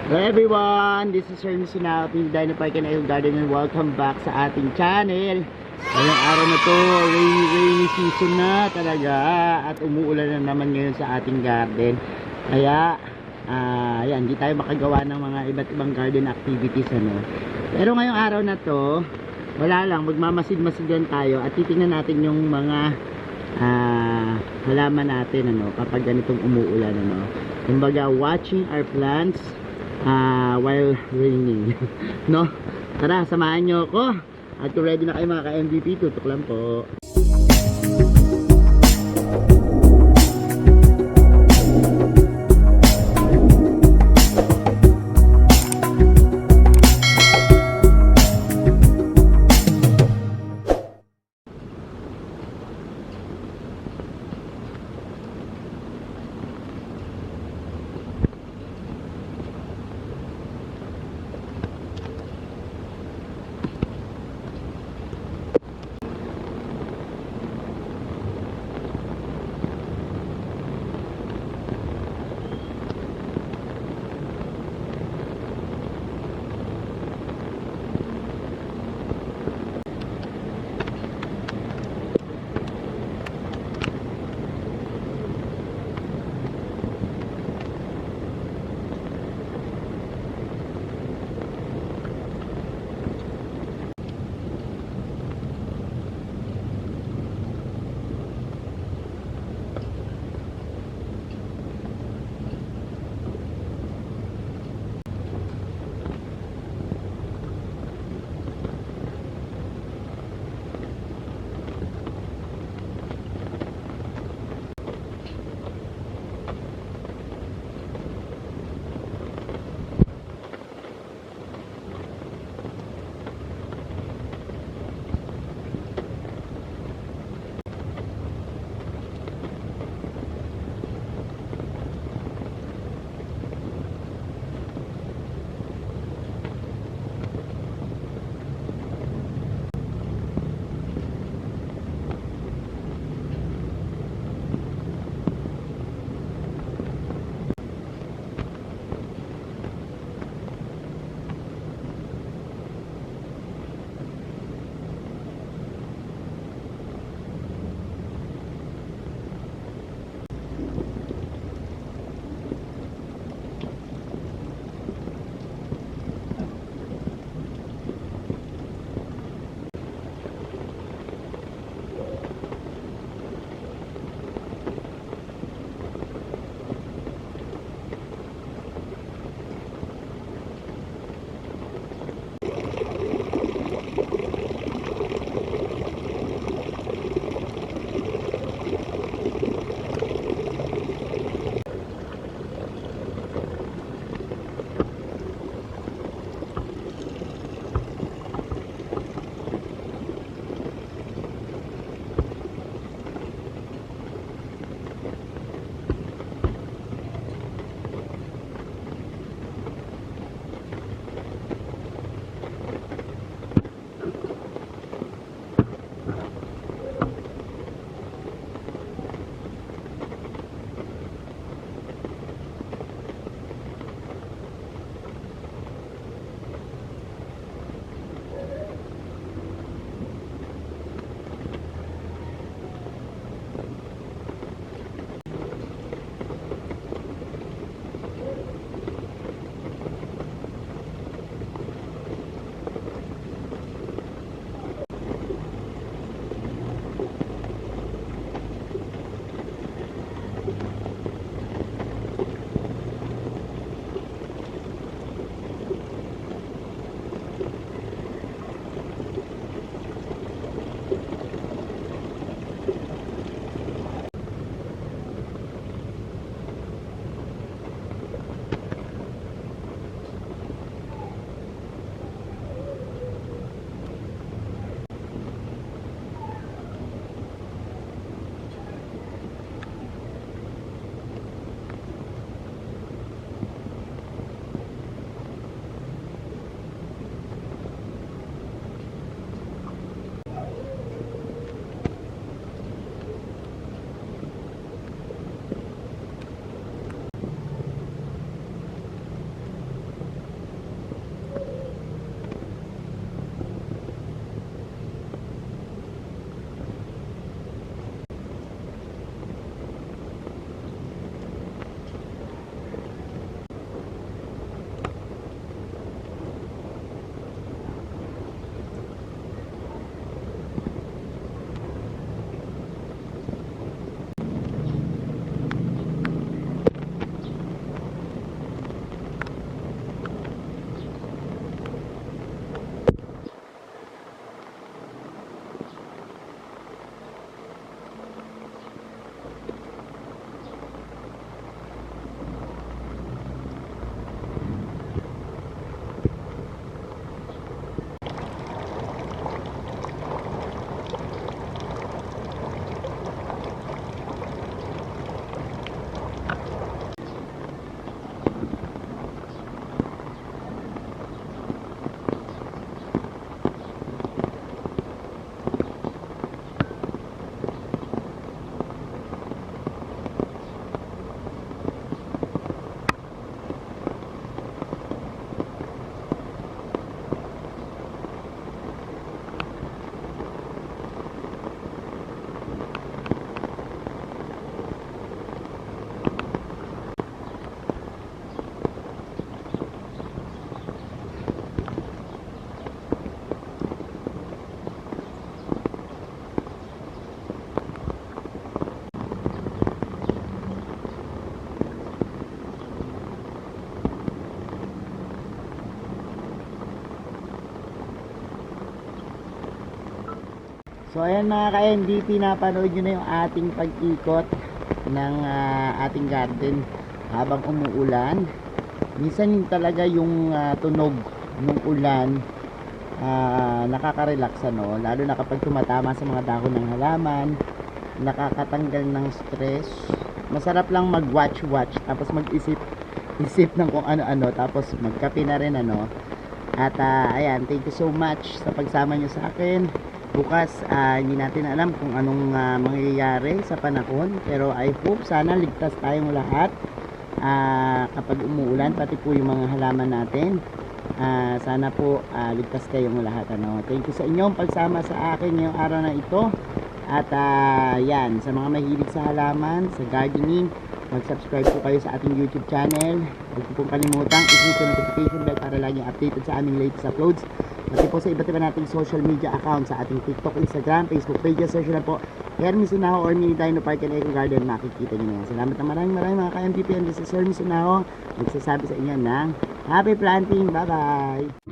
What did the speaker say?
Hello everyone, this is hermiesonajoplantvlogs, Dino Garden, and welcome back sa ating channel. Ngayong araw na to, rainy season na talaga at umuulan na naman ngayon sa ating garden. Kaya, yan, hindi tayo makagawa ng mga iba't ibang garden activities, ano. Pero ngayong araw na to, wala lang, magmamasid-masid lang tayo at titingnan natin yung mga halaman natin, ano, kapag ganitong umuulan, ano. Kumbaga, watching our plants while raining. No? Tara, samahan nyo ako. At kung ready na kayo mga ka-MVP, tutok lang po. So ayan mga ka-MVP, napanood nyo na yung ating pag-ikot ng ating garden habang umuulan. Minsan talaga yung tunog ng ulan nakaka-relax ano, lalo na kapag tumatama sa mga dahon ng halaman, nakakatanggal ng stress. Masarap lang mag-watch tapos mag-isip ng kung ano-ano, tapos magkape na rin ano. At ayan, thank you so much sa pagsama nyo sa akin. Bukas hindi natin alam kung anong mangyayari sa panahon, pero I hope sana ligtas tayong lahat kapag umuulan, pati po yung mga halaman natin. Sana po ligtas kayong lahat ano. Thank you sa inyong pagsama sa akin ngayong araw na ito. At yan, sa mga mahilig sa halaman, sa gardening, mag-subscribe po kayo sa ating YouTube channel. Huwag po pong kalimutang i-hit yung notification bell para laging updated sa aming latest uploads. Pati po sa iba't iba nating social media accounts, sa ating TikTok, Instagram, Facebook pages. Search na po Hermie Sonajo or Mini Dino Park and Eco Garden. Makikita nyo na yan. Salamat na maraming mga ka-MVP. And this is Hermie Sonajo, nagsasabi sa inyo ng happy planting. Bye bye.